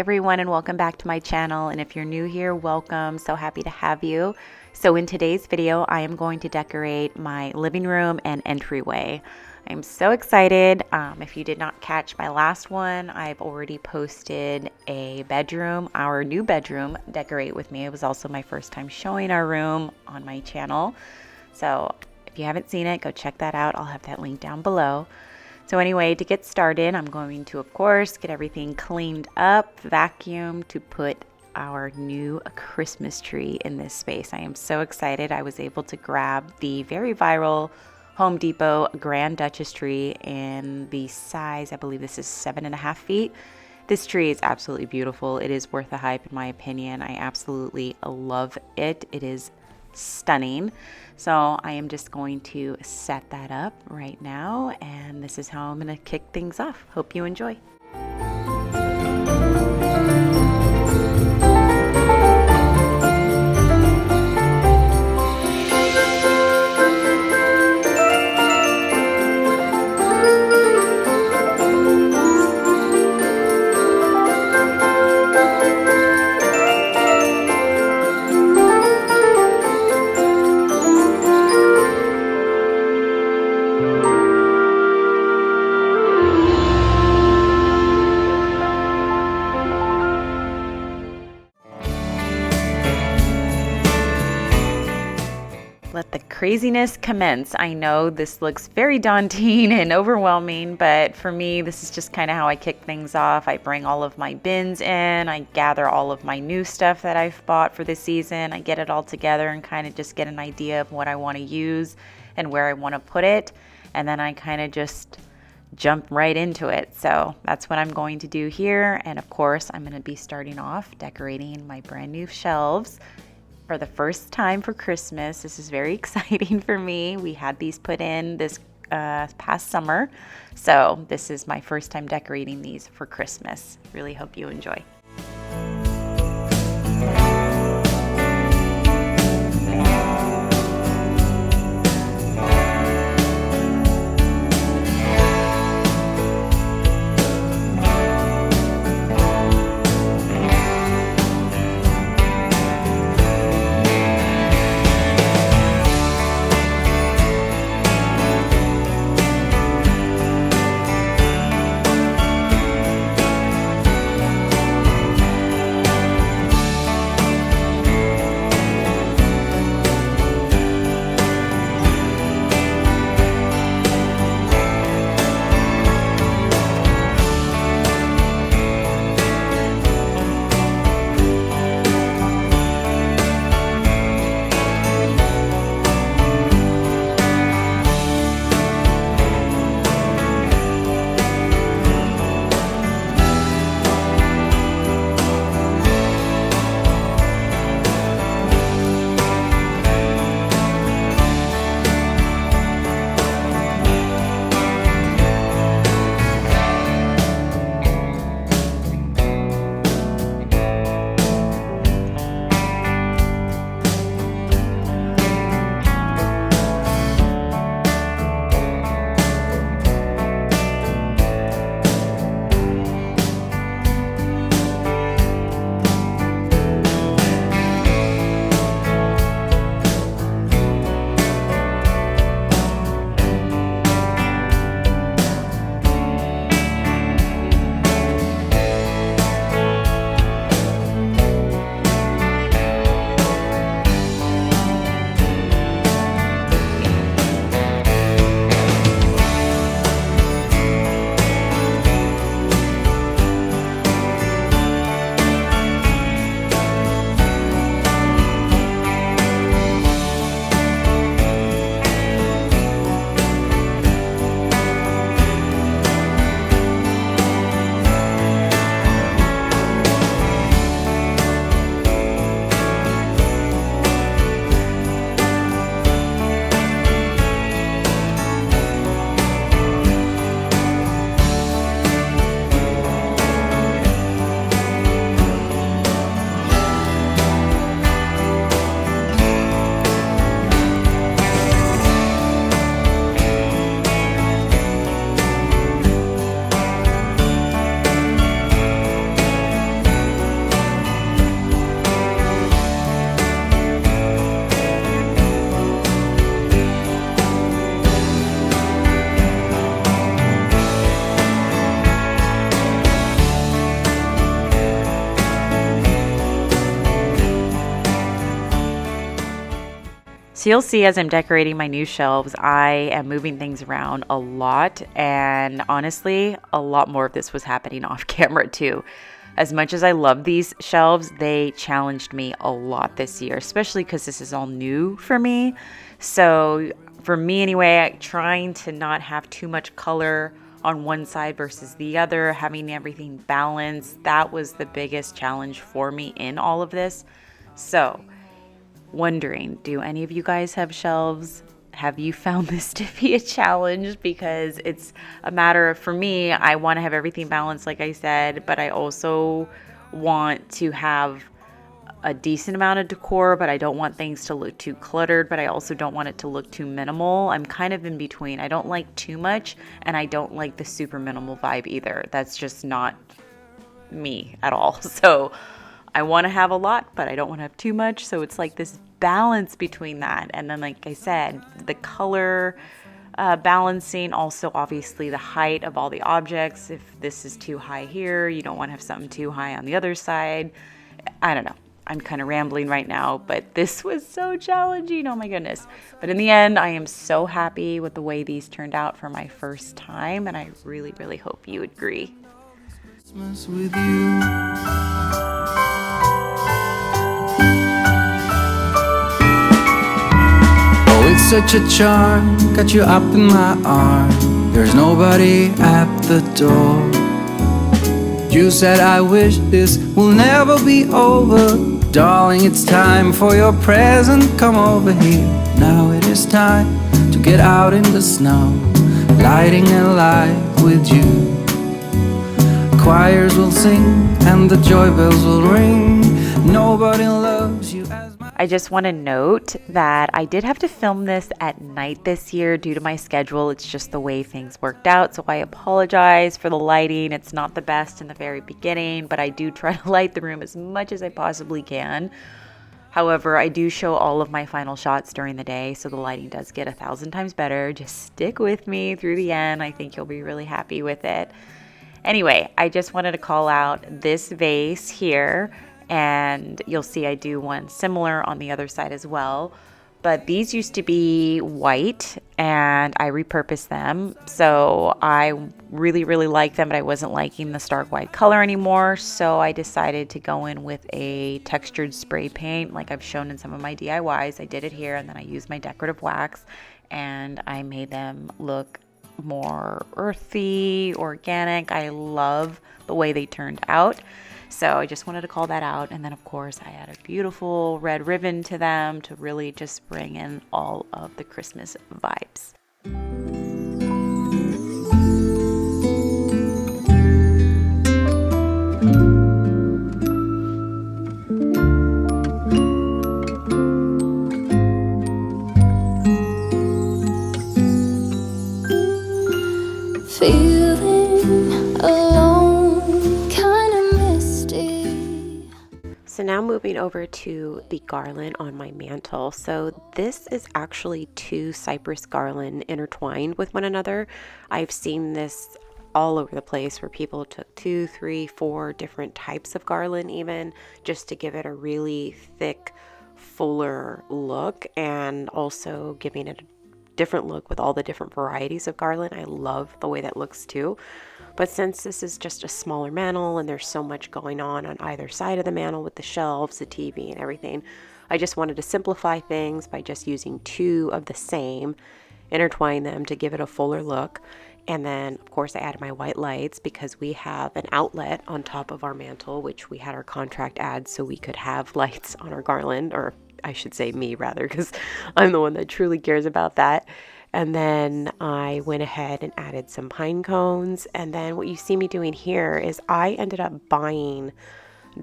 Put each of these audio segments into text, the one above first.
everyone, and welcome back to my channel. And if you're new here, welcome. So happy to have you. So in today's video, I am going to decorate my living room and entryway. I'm so excited. If you did not catch my last one, I've already posted a bedroom, our new bedroom, decorate with me. It was also my first time showing our room on my channel. So if you haven't seen it, go check that out. I'll have that link down below. So anyway, to get started, I'm going to, of course, get everything cleaned up, vacuum to put our new Christmas tree in this space. I am so excited. I was able to grab the very viral Home Depot Grand Duchess tree in the size, I believe this is 7.5 feet. This tree is absolutely beautiful. It is worth the hype in my opinion. I absolutely love it. It is stunning. So I am just going to set that up right now, and this is how I'm going to kick things off. Hope you enjoy. Let the craziness commence. I know this looks very daunting and overwhelming, but for me, this is just kind of how I kick things off. I bring all of my bins in, I gather all of my new stuff that I've bought for this season, I get it all together and kind of just get an idea of what I want to use and where I want to put it, and then I kind of just jump right into it. So that's what I'm going to do here, and of course, I'm going to be starting off decorating my brand new shelves for the first time for Christmas. This is very exciting for me. We had these put in this past summer, so this is my first time decorating these for Christmas. Really hope you enjoy. So you'll see as I'm decorating my new shelves, I am moving things around a lot, and honestly, a lot more of this was happening off camera too. As much as I love these shelves, they challenged me a lot this year, especially because this is all new for me. So for me anyway, trying to not have too much color on one side versus the other, having everything balanced, that was the biggest challenge for me in all of this. So wondering, do any of you guys have shelves? Have you found this to be a challenge? Because it's a matter of, for me, I want to have everything balanced, like I said, but I also want to have a decent amount of decor, but I don't want things to look too cluttered, but I also don't want it to look too minimal. I'm kind of in between. I don't like too much, and I don't like the super minimal vibe either. That's just not me at all. So I want to have a lot, but I don't want to have too much. So it's like this balance between that. And then, like I said, the color balancing, also obviously the height of all the objects. If this is too high here, you don't want to have something too high on the other side. I don't know. I'm kind of rambling right now, but this was so challenging. Oh my goodness. But in the end, I am so happy with the way these turned out for my first time. And I really, really hope you agree. Christmas with you. Oh, it's such a charm, got you up in my arm. There's nobody at the door. You said I wish this will never be over. Darling, it's time for your present. Come over here. Now it is time to get out in the snow, lighting a light with you. Choirs will sing and the joy bells will ring. Nobody loves you as my... I just want to note that I did have to film this at night this year due to my schedule. It's just the way things worked out. So I apologize for the lighting. It's not the best in the very beginning, but I do try to light the room as much as I possibly can. However, I do show all of my final shots during the day, so the lighting does get 1,000 times better. Just stick with me through the end. I think you'll be really happy with it. Anyway, I just wanted to call out this vase here, and you'll see I do one similar on the other side as well. But these used to be white, and I repurposed them. So I really, really like them, but I wasn't liking the stark white color anymore. So I decided to go in with a textured spray paint like I've shown in some of my DIYs. I did it here, and then I used my decorative wax, and I made them look more earthy, organic. I love the way they turned out. So I just wanted to call that out. And then of course I add a beautiful red ribbon to them to really just bring in all of the Christmas vibes. Feeling alone, kinda misty. So now moving over to the garland on my mantle. So this is actually 2 cypress garland intertwined with one another. I've seen this all over the place where people took 2, 3, 4 different types of garland even just to give it a really thick, fuller look, and also giving it a different look with all the different varieties of garland. I love the way that looks too. But since this is just a smaller mantle and there's so much going on either side of the mantle with the shelves, the TV and everything, I just wanted to simplify things by just using 2 of the same, intertwine them to give it a fuller look. And then of course I added my white lights because we have an outlet on top of our mantle, which we had our contract add so we could have lights on our garland, or I should say me rather, because I'm the one that truly cares about that. And then I went ahead and added some pine cones. And then what you see me doing here is I ended up buying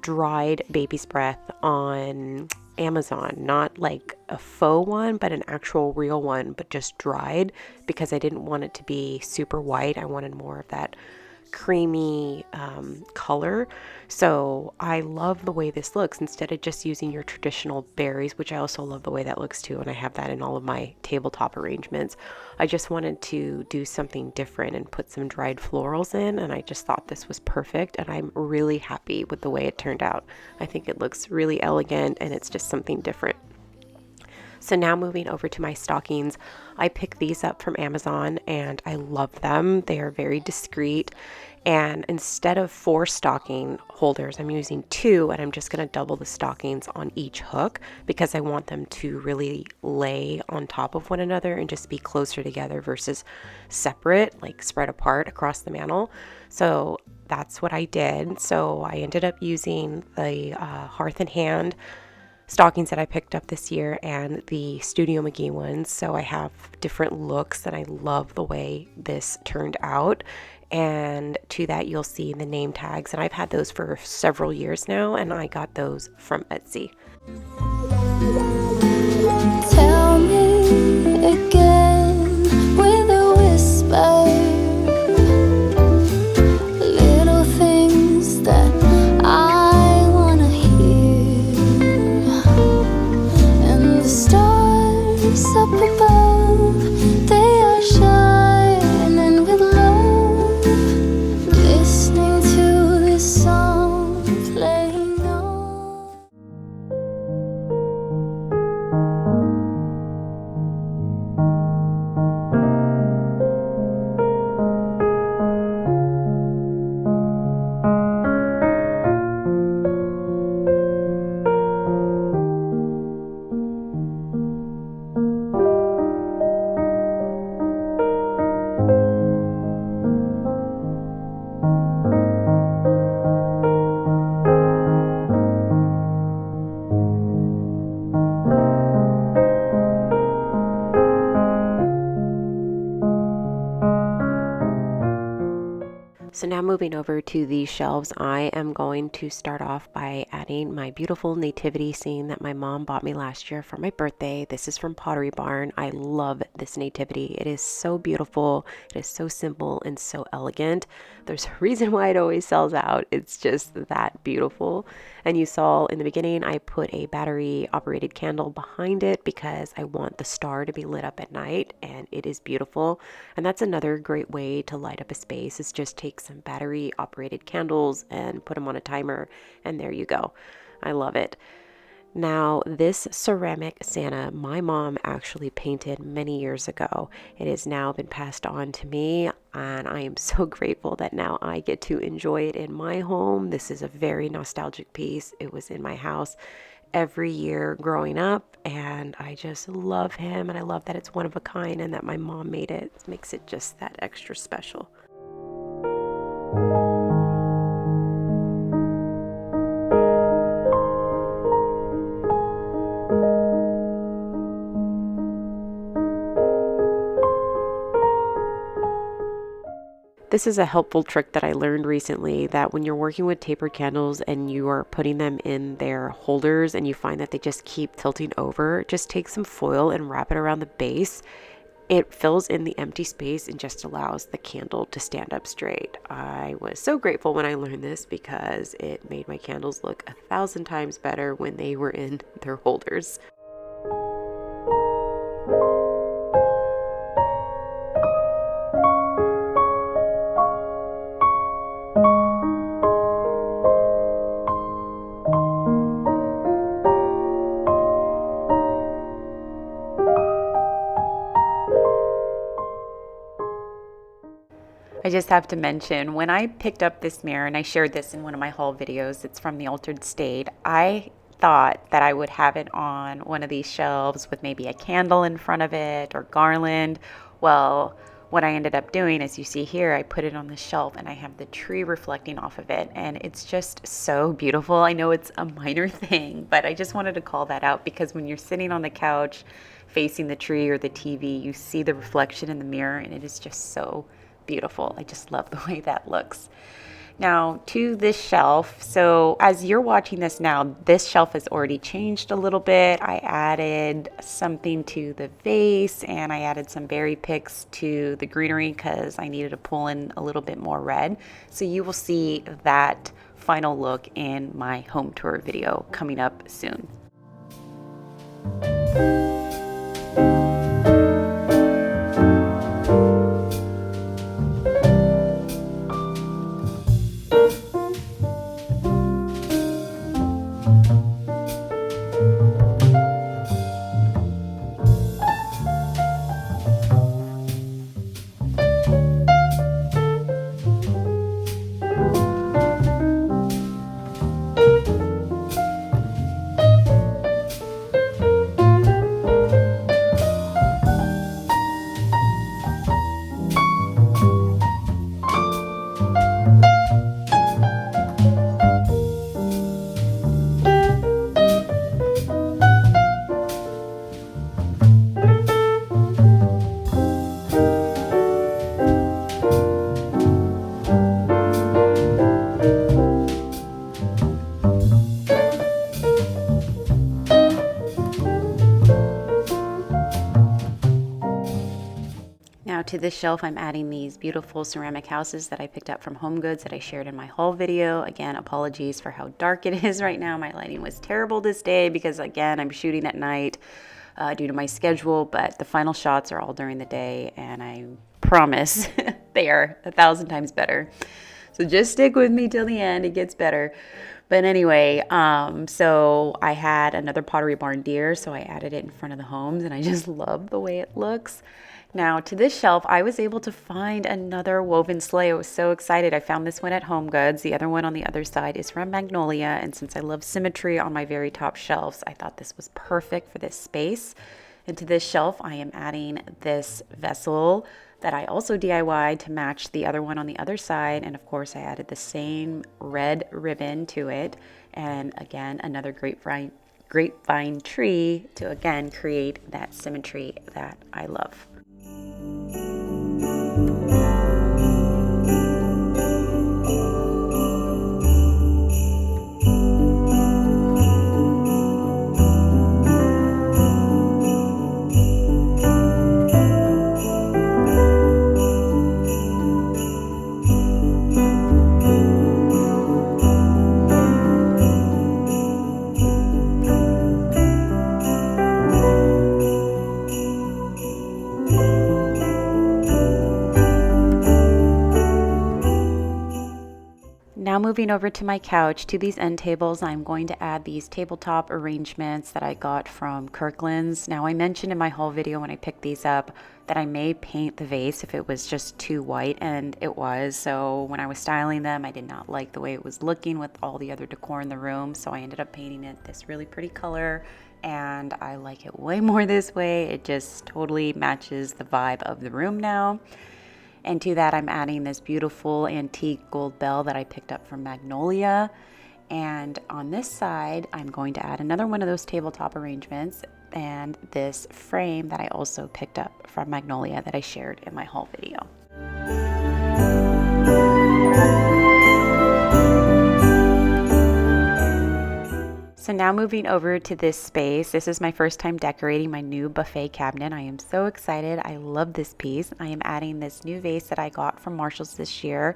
dried baby's breath on Amazon, not like a faux one, but an actual real one, but just dried, because I didn't want it to be super white. I wanted more of that creamy color. So I love the way this looks instead of just using your traditional berries, which I also love the way that looks too, and I have that in all of my tabletop arrangements. I just wanted to do something different and put some dried florals in, and I just thought this was perfect, and I'm really happy with the way it turned out. I think it looks really elegant and it's just something different. So now moving over to my stockings, I picked these up from Amazon and I love them. They are very discreet. And instead of 4 stocking holders, I'm using 2, and I'm just going to double the stockings on each hook because I want them to really lay on top of one another and just be closer together versus separate, like spread apart across the mantle. So that's what I did. So I ended up using the Hearth and Hand stockings that I picked up this year and the Studio McGee ones. So I have different looks and I love the way this turned out. And to that, you'll see the name tags, and I've had those for several years now, and I got those from Etsy. Tell me again with a whisper, little things that I wanna hear, and the stars up above, they are shining with love, listening to this song playing on. So now moving over to these shelves, I am going to start off by adding my beautiful nativity scene that my mom bought me last year for my birthday. This is from Pottery Barn. I love this nativity. It is so beautiful. It is so simple and so elegant. There's a reason why it always sells out. It's just that beautiful. And you saw in the beginning, I put a battery operated candle behind it because I want the star to be lit up at night, and it is beautiful. And that's another great way to light up a space, is just take some battery operated candles and put them on a timer, and there you go. I love it. Now, this ceramic Santa, my mom actually painted many years ago. It has now been passed on to me, and I am so grateful that now I get to enjoy it in my home. This is a very nostalgic piece. It was in my house every year growing up, and I just love him, and I love that it's one of a kind and that my mom made it. It makes it just that extra special. This is a helpful trick that I learned recently, that when you're working with tapered candles and you are putting them in their holders and you find that they just keep tilting over, just take some foil and wrap it around the base. It fills in the empty space and just allows the candle to stand up straight. I was so grateful when I learned this because it made my candles look 1,000 times better when they were in their holders. I just have to mention, when I picked up this mirror, and I shared this in one of my haul videos, it's from the Altered State, I thought that I would have it on one of these shelves with maybe a candle in front of it or garland. Well, what I ended up doing, as you see here, I put it on the shelf and I have the tree reflecting off of it, and it's just so beautiful. I know it's a minor thing, but I just wanted to call that out because when you're sitting on the couch facing the tree or the TV, you see the reflection in the mirror, and it is just so beautiful. I just love the way that looks. Now to this shelf. So as you're watching this now, this shelf has already changed a little bit. I added something to the vase and I added some berry picks to the greenery because I needed to pull in a little bit more red. So you will see that final look in my home tour video coming up soon. to this shelf, I'm adding these beautiful ceramic houses that I picked up from Home Goods that I shared in my haul video. Again, apologies for how dark it is right now. My lighting was terrible this day because, again, I'm shooting at night due to my schedule, but the final shots are all during the day, and I promise they are 1,000 times better. So just stick with me till the end. It gets better. But anyway, so I had another Pottery Barn deer, so I added it in front of the homes, and I just love the way it looks. Now, to this shelf, I was able to find another woven sleigh. I was so excited. I found this one at Home Goods. The other one on the other side is from Magnolia, and since I love symmetry on my very top shelves, I thought this was perfect for this space. And to this shelf, I am adding this vessel that I also DIY'd to match the other one on the other side. And of course, I added the same red ribbon to it. And again, another grapevine tree to again create that symmetry that I love. Now moving over to my couch, to these end tables, I'm going to add these tabletop arrangements that I got from Kirkland's. Now I mentioned in my haul video when I picked these up that I may paint the vase if it was just too white, and it was. So when I was styling them, I did not like the way it was looking with all the other decor in the room, so I ended up painting it this really pretty color, and I like it way more this way. It just totally matches the vibe of the room now. And to that, I'm adding this beautiful antique gold bell that I picked up from Magnolia. And on this side, I'm going to add another one of those tabletop arrangements and this frame that I also picked up from Magnolia that I shared in my haul video. So now moving over to this space, this is my first time decorating my new buffet cabinet. I am so excited. I love this piece. I am adding this new vase that I got from Marshall's this year.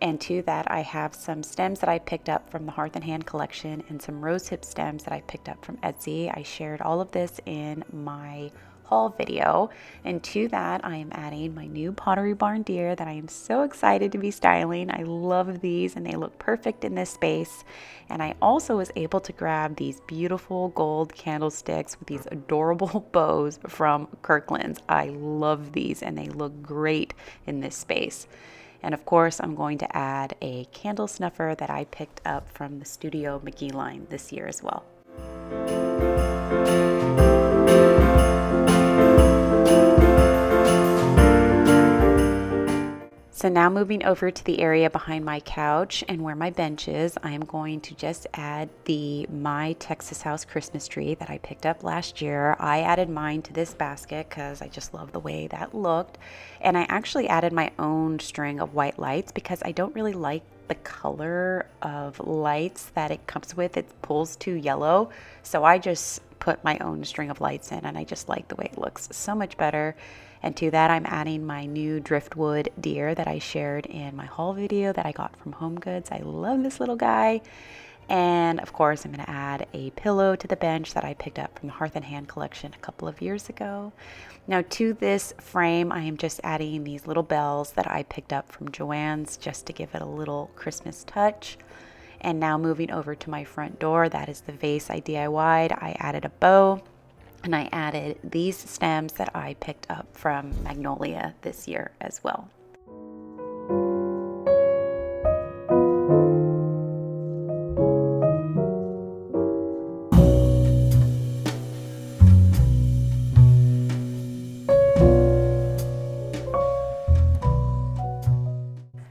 And to that, I have some stems that I picked up from the Hearth and Hand collection and some rosehip stems that I picked up from Etsy. I shared all of this in my haul video. And to that, I am adding my new Pottery Barn deer that I am so excited to be styling. I love these and they look perfect in this space. And I also was able to grab these beautiful gold candlesticks with these adorable bows from Kirkland's. I love these and they look great in this space. And of course, I'm going to add a candle snuffer that I picked up from the Studio McGee line this year as well. So now moving over to the area behind my couch and where my bench is, I am going to just add the My Texas House Christmas tree that I picked up last year. I added mine to this basket because I just love the way that looked. And I actually added my own string of white lights because I don't really like the color of lights that it comes with. It pulls too yellow. So I just put my own string of lights in and I just like the way it looks so much better. And to that, I'm adding my new driftwood deer that I shared in my haul video that I got from Home Goods. I love this little guy. And of course, I'm going to add a pillow to the bench that I picked up from the Hearth and Hand collection a couple of years ago. Now to this frame, I am just adding these little bells that I picked up from Joann's just to give it a little Christmas touch. And now moving over to my front door, that is the vase I DIY'd. I added a bow. And I added these stems that I picked up from Magnolia this year as well.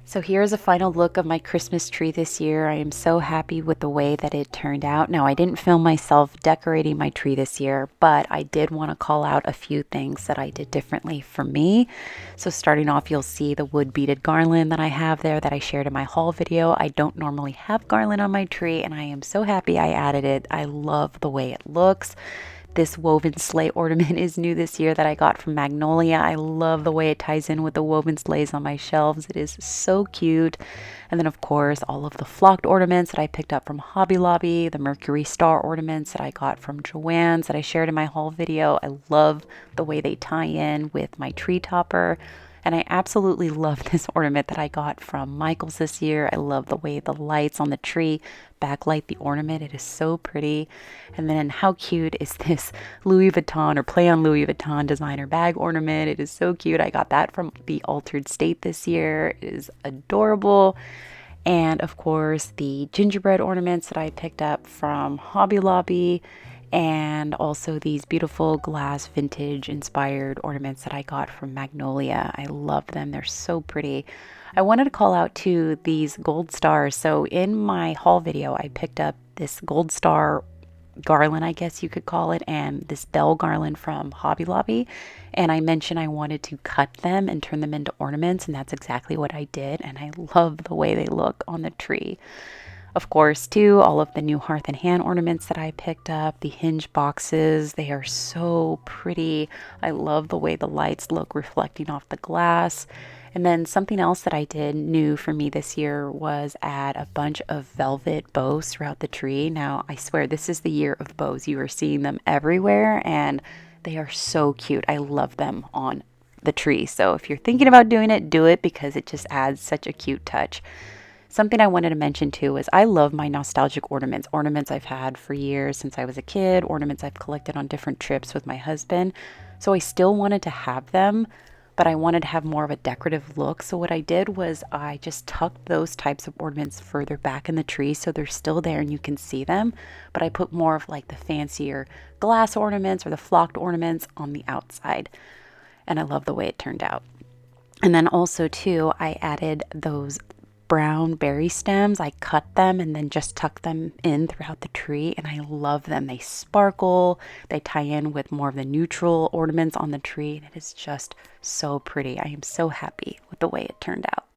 So here's a final look of my Christmas tree this year. I am so happy with the way that it turned out. Now, I didn't film myself decorating my tree this year, but I did want to call out a few things that I did differently for me. So starting off, you'll see the wood beaded garland that I have there that I shared in my haul video. I don't normally have garland on my tree, and I am so happy I added it. I love the way it looks. This woven sleigh ornament is new this year that I got from Magnolia. I love the way it ties in with the woven sleighs on my shelves. It is so cute. And then, of course, all of the flocked ornaments that I picked up from Hobby Lobby, the Mercury Star ornaments that I got from Joann's that I shared in my haul video. I love the way they tie in with my tree topper. And I absolutely love this ornament that I got from Michael's this year. I love the way the lights on the tree backlight the ornament. It is so pretty. And then how cute is this Louis Vuitton or play on Louis Vuitton designer bag ornament? It is so cute. I got that from the Altered State this year. It is adorable. And of course, the gingerbread ornaments that I picked up from Hobby Lobby, and also these beautiful glass vintage inspired ornaments that I got from Magnolia. I love them. They're so pretty. I wanted to call out too these gold stars. So in my haul video, I picked up this gold star garland, I guess you could call it, and this bell garland from Hobby Lobby. And I mentioned I wanted to cut them and turn them into ornaments, and that's exactly what I did. And I love the way they look on the tree. Of course, too, all of the new Hearth and Hand ornaments that I picked up, the hinge boxes, they are so pretty. I love the way the lights look reflecting off the glass. And then something else that I did new for me this year was add a bunch of velvet bows throughout the tree. Now, I swear this is the year of bows. You are seeing them everywhere, and they are so cute. I love them on the tree. So if you're thinking about doing it, do it because it just adds such a cute touch. Something I wanted to mention too is I love my nostalgic ornaments. Ornaments I've had for years since I was a kid, ornaments I've collected on different trips with my husband. So I still wanted to have them, but I wanted to have more of a decorative look. So what I did was I just tucked those types of ornaments further back in the tree so they're still there and you can see them. But I put more of like the fancier glass ornaments or the flocked ornaments on the outside. And I love the way it turned out. And then also too, I added those brown berry stems. I cut them and then just tuck them in throughout the tree, and I love them. They sparkle, they tie in with more of the neutral ornaments on the tree, and it is just so pretty. I am so happy with the way it turned out.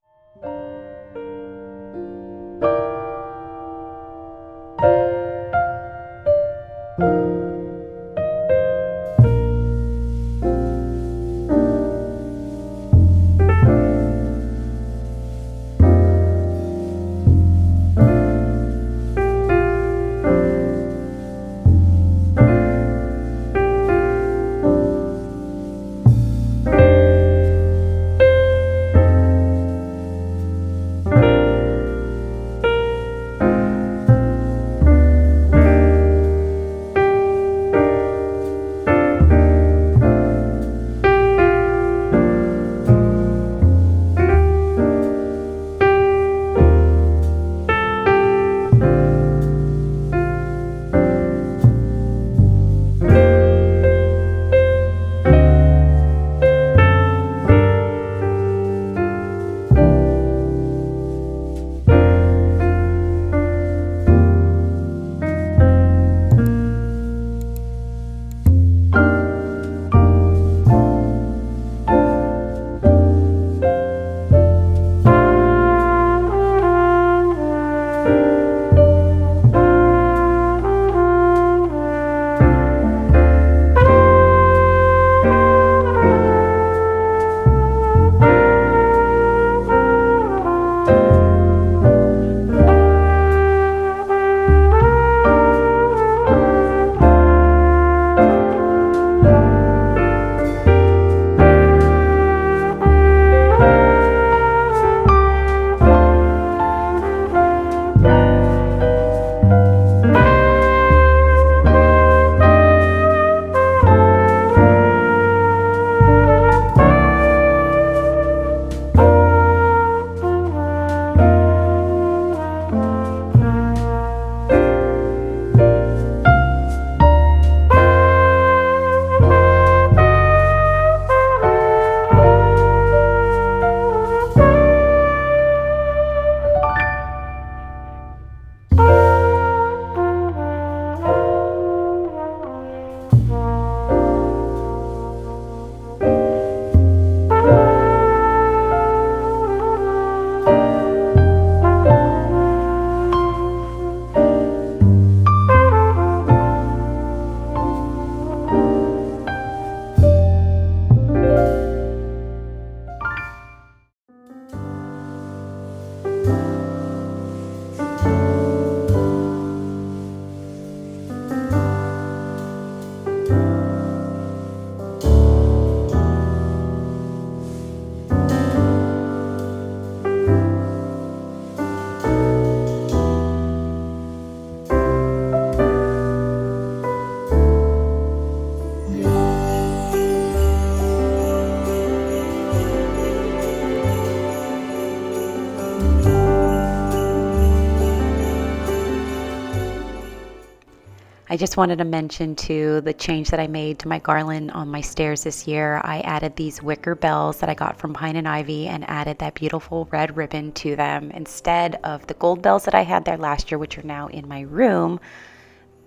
I just wanted to mention too the change that I made to my garland on my stairs this year. I added these wicker bells that I got from Pine and Ivy and added that beautiful red ribbon to them instead of the gold bells that I had there last year, which are now in my room.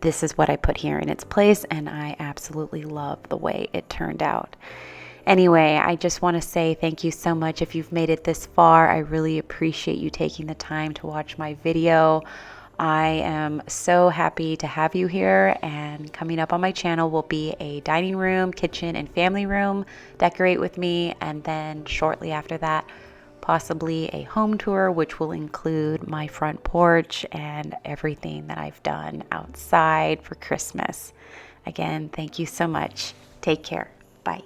This is what I put here in its place, and I absolutely love the way it turned out. Anyway, I just want to say thank you so much if you've made it this far. I really appreciate you taking the time to watch my video. I am so happy to have you here, and coming up on my channel will be a dining room, kitchen, and family room decorate with me, and then shortly after that, possibly a home tour, which will include my front porch and everything that I've done outside for Christmas. Again, thank you so much. Take care. Bye.